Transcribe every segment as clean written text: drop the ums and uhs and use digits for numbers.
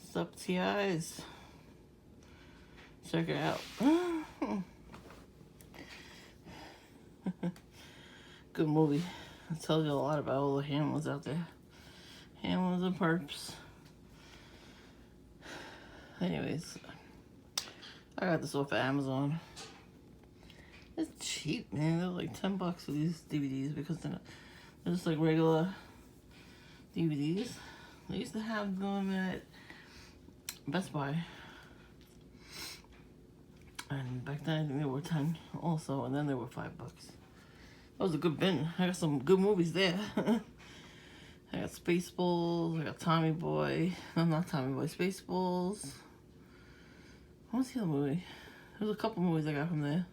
What's up, T.I S? Check it out. Good movie. It tells you a lot about all the Hamlins out there. Hamlins and Perps. Anyways, I got this off of Amazon. It's cheap, man. They're like $10 for these DVDs because they're just like regular DVDs. They used to have them at Best Buy. And back then I think they were 10 also, and then they were $5. That was a good bin. I got some good movies there. I got Spaceballs, I got Tommy Boy. No, not Tommy Boy, Spaceballs. What was the other movie? There's a couple movies I got from there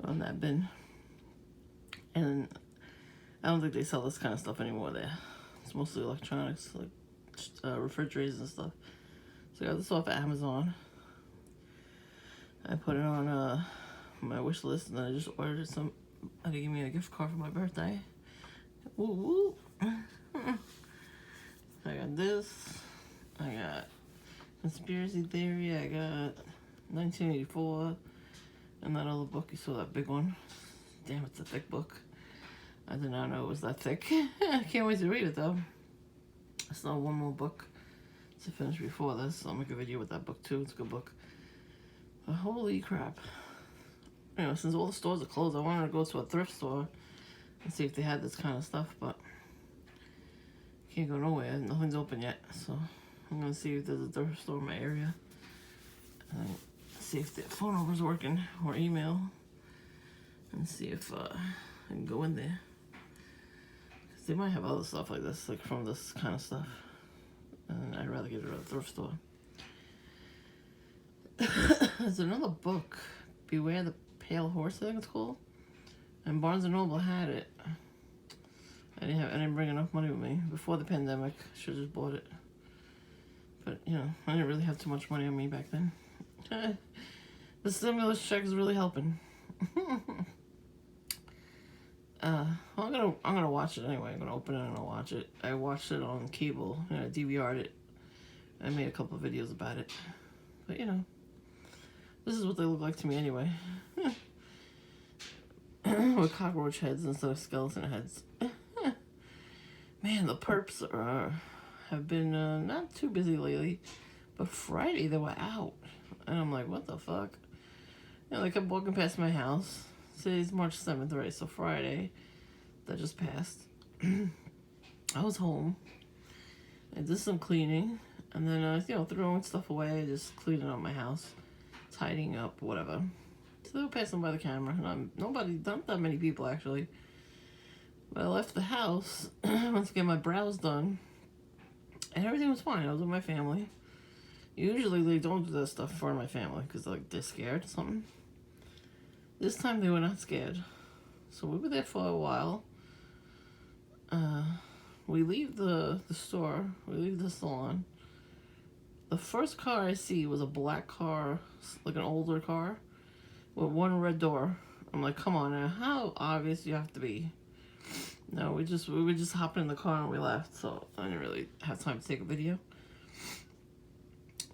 on that bin. And I don't think they sell this kind of stuff anymore there. It's mostly electronics, like refrigerators and stuff. So I got this off of Amazon. I put it on my wish list, and then I just ordered some. They gave me a gift card for my birthday. Woo woo! I got this. I got Conspiracy Theory. I got 1984, and that other book. You saw that big one? Damn, it's a thick book. I did not know it was that thick. I can't wait to read it though. I still have one more book to finish before this. I'll make a video with that book too. It's a good book. But holy crap. You know, since all the stores are closed, I wanted to go to a thrift store and see if they had this kind of stuff, but can't go nowhere. Nothing's open yet. So I'm going to see if there's a thrift store in my area. And see if their phone number's working or email. And see if I can go in there. Because they might have other stuff like this, like from this kind of stuff. And I'd rather get it at a thrift store. There's another book, Beware the Pale Horse, I think it's called. And Barnes & Noble had it. I didn't bring enough money with me before the pandemic. Should have just bought it. But, you know, I didn't really have too much money on me back then. The stimulus check is really helping. I'm gonna watch it anyway. I'm gonna open it and I'll watch it. I watched it on cable. You know, I DVR'd it. I made a couple of videos about it. But, you know, this is what they look like to me anyway. With cockroach heads instead of skeleton heads. Man, the Perps have been not too busy lately. But Friday they were out. And I'm like, what the fuck? You know, they kept walking past my house. Today's March 7th, right? So Friday, that just passed. I was home. I did some cleaning. And then, you know, throwing stuff away, just cleaning up my house, tidying up, whatever. So they were passing by the camera. Not that many people, actually. But I left the house, went to get my brows done, and everything was fine. I was with my family. Usually they don't do that stuff for my family, because like, they're scared or something. This time they were not scared. So we were there for a while. We leave the store, we leave the salon. The first car I see was a black car, like an older car, with one red door. I'm like, come on now, how obvious do you have to be? No, we would just hop in the car and we left, so I didn't really have time to take a video.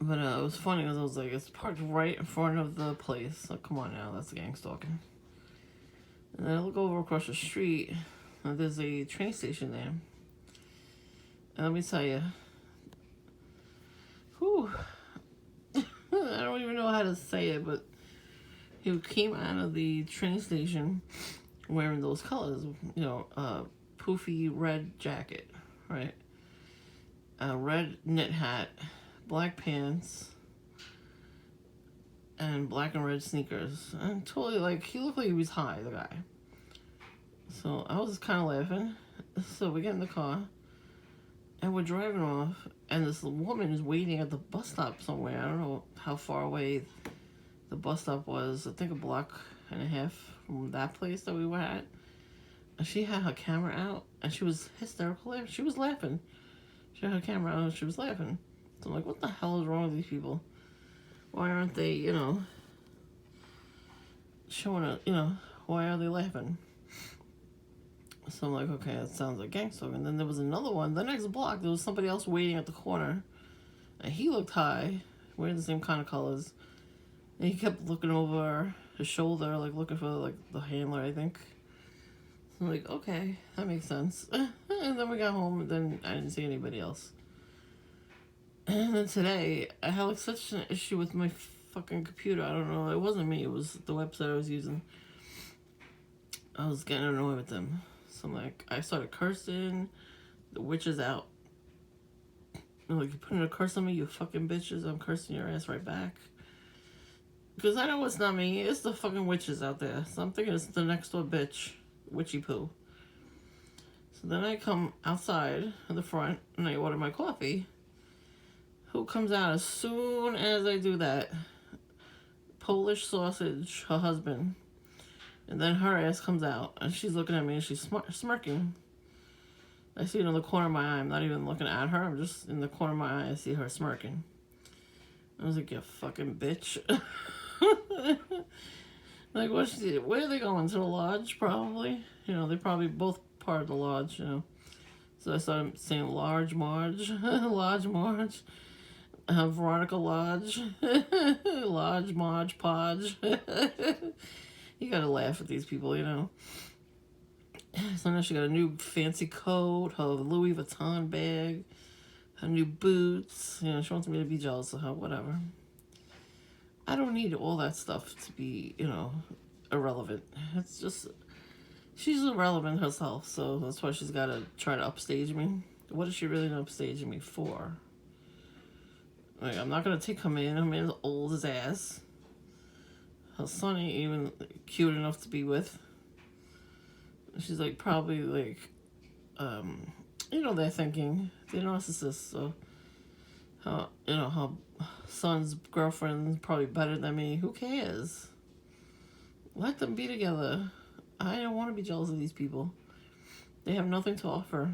But it was funny because I was like, it's parked right in front of the place. So come on now, that's gang stalking. And then I look over across the street, and there's a train station there. And let me tell you, whew, I don't even know how to say it, but he came out of the train station wearing those colors, you know, poofy red jacket, right? A red knit hat, black pants, and black and red sneakers. And totally, like, he looked like he was high, the guy. So I was kind of laughing. So we get in the car, and we're driving off, and this woman is waiting at the bus stop somewhere. I don't know how far away the bus stop was. I think a block and a half from that place that we were at. And she had her camera out, and she was hysterical. She was laughing. She had her camera out, and she was laughing. So I'm like, what the hell is wrong with these people? Why aren't they, you know, showing it, you know, why are they laughing? So I'm like, okay, that sounds like gangster. And then there was another one, the next block, there was somebody else waiting at the corner. And he looked high, wearing the same kind of colors. And he kept looking over his shoulder, like looking for like the handler, I think. So I'm like, okay, that makes sense. And then we got home, and then I didn't see anybody else. And then today, I had like such an issue with my fucking computer. I don't know. It wasn't me. It was the website I was using. I was getting annoyed with them. So I'm like, I started cursing. The witch is out. I'm like, you putting a curse on me, you fucking bitches. I'm cursing your ass right back. Because I know it's not me. It's the fucking witches out there. So I'm thinking it's the next door bitch. Witchy poo. So then I come outside in the front and I order my coffee. Who comes out as soon as I do that? Polish sausage, her husband. And then her ass comes out and she's looking at me and she's smirking. I see it in the corner of my eye. I'm not even looking at her. I'm just in the corner of my eye. I see her smirking. I was like, you fucking bitch. Like, where are they going? To the lodge, probably? You know, they're probably both part of the lodge, you know. So I started saying Large Marge. Lodge Marge. Veronica Lodge. Lodge Marge Podge. You gotta laugh at these people, you know. So now she got a new fancy coat, her Louis Vuitton bag, her new boots. You know, she wants me to be jealous of her, whatever. I don't need all that stuff to be, you know, irrelevant. It's just, she's irrelevant herself, so that's why she's got to try to upstage me. What is she really upstaging me for? Like, I'm not going to take her man. Her man's old as ass. Her son ain't even cute enough to be with. She's like, probably like, you know, they're thinking, they're narcissists, so, you know, her son's girlfriend's probably better than me. Who cares? Let them be together. I don't want to be jealous of these people. They have nothing to offer.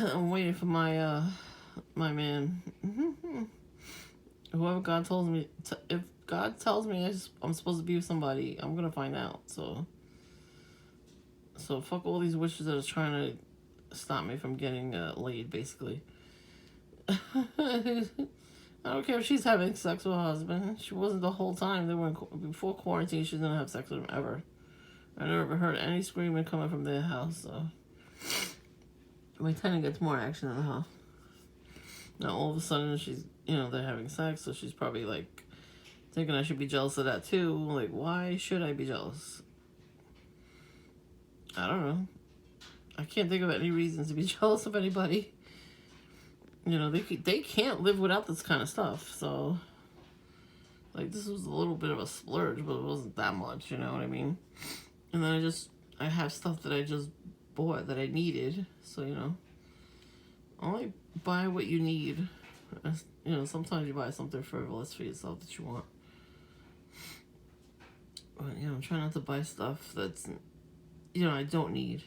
I'm waiting for my my man. Whoever God tells me, if God tells me I'm supposed to be with somebody, I'm gonna find out. So fuck all these witches that are trying to stop me from getting laid, basically. I don't care if she's having sex with her husband. She wasn't the whole time. They were before quarantine. She didn't have sex with him ever. I never heard any screaming coming from their house. So my tenant gets more action than her. Now all of a sudden she's, you know, they're having sex, so she's probably like thinking I should be jealous of that too. Like, why should I be jealous? I don't know. I can't think of any reasons to be jealous of anybody. You know, they can't live without this kind of stuff. So, like, this was a little bit of a splurge, but it wasn't that much, you know what I mean? And then I have stuff that I just bought that I needed. So, you know, only buy what you need. You know, sometimes you buy something frivolous for yourself that you want. But, you know, I'm trying not to buy stuff that's, you know, I don't need.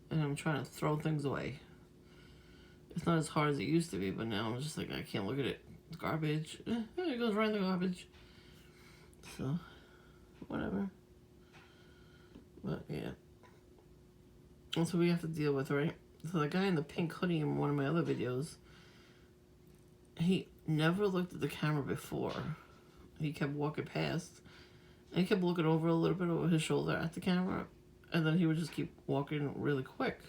And I'm trying to throw things away. It's not as hard as it used to be, but now I'm just like, I can't look at it. It's garbage. It goes right in the garbage. So, whatever. But, yeah. That's what we have to deal with, right? So the guy in the pink hoodie in one of my other videos, he never looked at the camera before. He kept walking past. And he kept looking over a little bit over his shoulder at the camera. And then he would just keep walking really quick.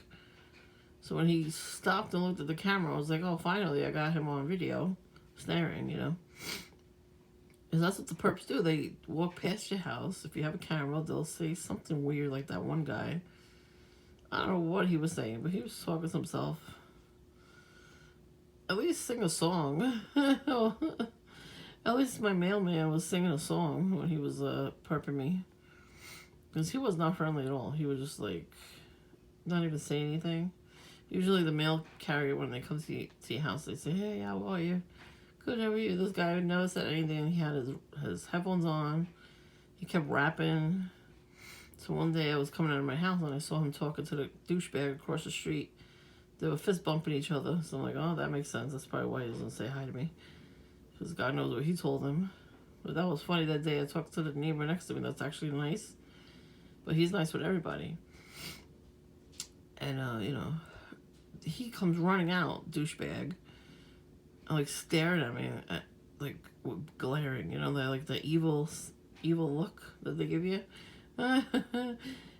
So when he stopped and looked at the camera, I was like, oh, finally, I got him on video, staring, you know. Because that's what the perps do. They walk past your house. If you have a camera, they'll say something weird, like that one guy. I don't know what he was saying, but he was talking to himself. At least sing a song. At least my mailman was singing a song when he was perping me. Because he was not friendly at all. He was just like, not even saying anything. Usually the mail carrier, when they come to your house, they say, hey, how are you? Good, how are you? This guy never said anything. He had his headphones on. He kept rapping. So one day I was coming out of my house and I saw him talking to the douchebag across the street. They were fist bumping each other. So I'm like, oh, that makes sense. That's probably why he doesn't say hi to me. Because God knows what he told him. But that was funny that day. I talked to the neighbor next to me. That's actually nice. But he's nice with everybody. And, you know, he comes running out, douchebag. like stared at me, like glaring. You know, that like the evil look that they give you.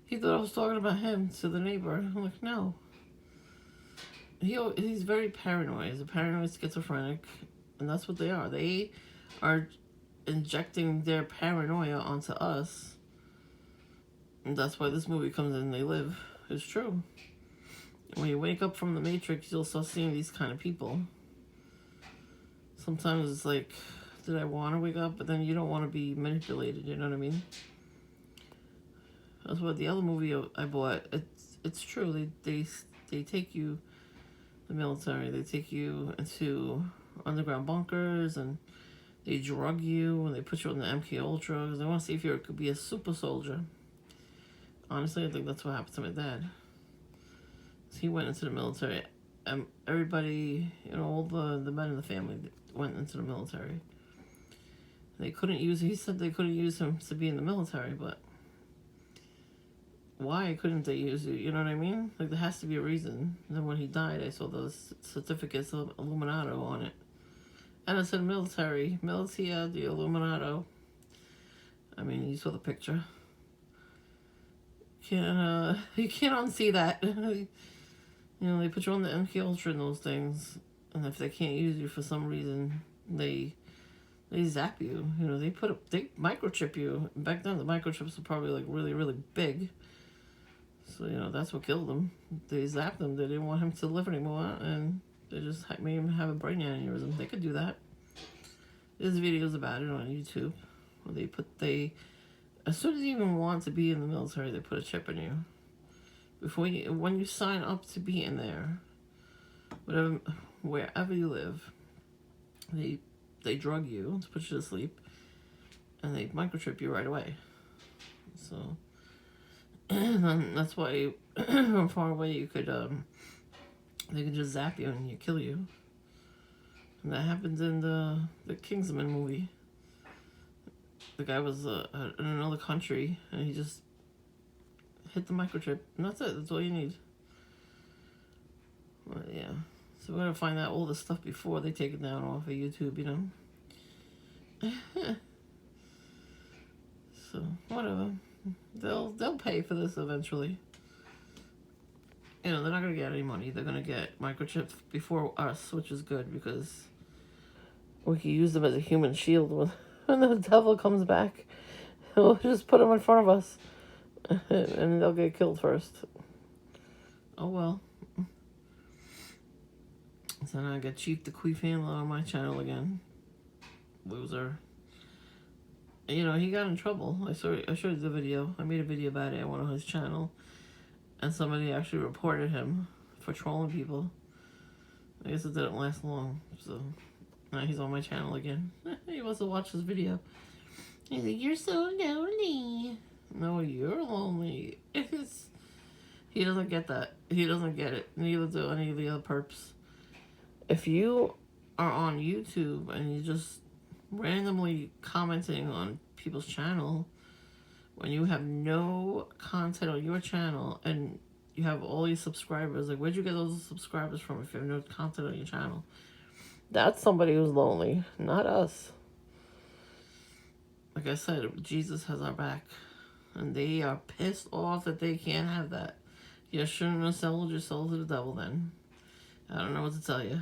He thought I was talking about him to the neighbor. I'm like, no. He's very paranoid. He's a paranoid schizophrenic, and that's what they are. They are injecting their paranoia onto us, and that's why this movie comes in. They live. It's true. When you wake up from the Matrix, you'll start seeing these kind of people. Sometimes it's like, did I want to wake up? But then you don't want to be manipulated. You know what I mean? That's what the other movie I bought. It's true. They take you, the military. They take you into underground bunkers and they drug you and they put you on the MK Ultra because they want to see if you could be a super soldier. Honestly, I think that's what happened to my dad. He went into the military. Everybody, you know, all the men in the family went into the military. They couldn't use. He said they couldn't use him to be in the military, but why couldn't they use you? You know what I mean? Like, there has to be a reason. And then when he died, I saw those certificates of Illuminato on it. And it said military. Militia de Illuminato. I mean, you saw the picture. You can't unsee that. You know, they put you on the MK Ultra and those things. And if they can't use you for some reason, they zap you. You know, they microchip you. Back then, the microchips were probably like really, really big. So, you know, that's what killed him. They zapped him. They didn't want him to live anymore. And they just made him have a brain aneurysm. They could do that. There's videos about it on YouTube. Where as soon as you even want to be in the military, they put a chip in you. When you sign up to be in there, wherever you live, they drug you to put you to sleep, and they microchip you right away. So, and then that's why from far away you could they could just zap you and kill you. And that happens in the Kingsman movie. The guy was in another country, and he just hit the microchip, and that's it. That's all you need. Well, yeah. So we're gonna find out all the stuff before they take it down off of YouTube, you know. So whatever. They'll pay for this eventually. You know, they're not gonna get any money. They're gonna get microchips before us, which is good because we can use them as a human shield when the devil comes back. We'll just put them in front of us. And they'll get killed first. Oh well. So now I got Chief the Queef Handler on my channel again. Loser. You know, he got in trouble. I showed you the video. I made a video about it on his channel. And somebody actually reported him for trolling people. I guess it didn't last long. So now he's on my channel again. He wants to watch this video. He's like, you're so lonely. No, you're lonely. He doesn't get that. He doesn't get it. Neither do any of the other perps. If you are on YouTube and you're just randomly commenting on people's channel when you have no content on your channel and you have all these subscribers, like, where'd you get those subscribers from if you have no content on your channel? That's somebody who's lonely, not us. Like I said, Jesus has our back. And they are pissed off that they can't have that. You shouldn't have sold your soul to the devil then. I don't know what to tell you.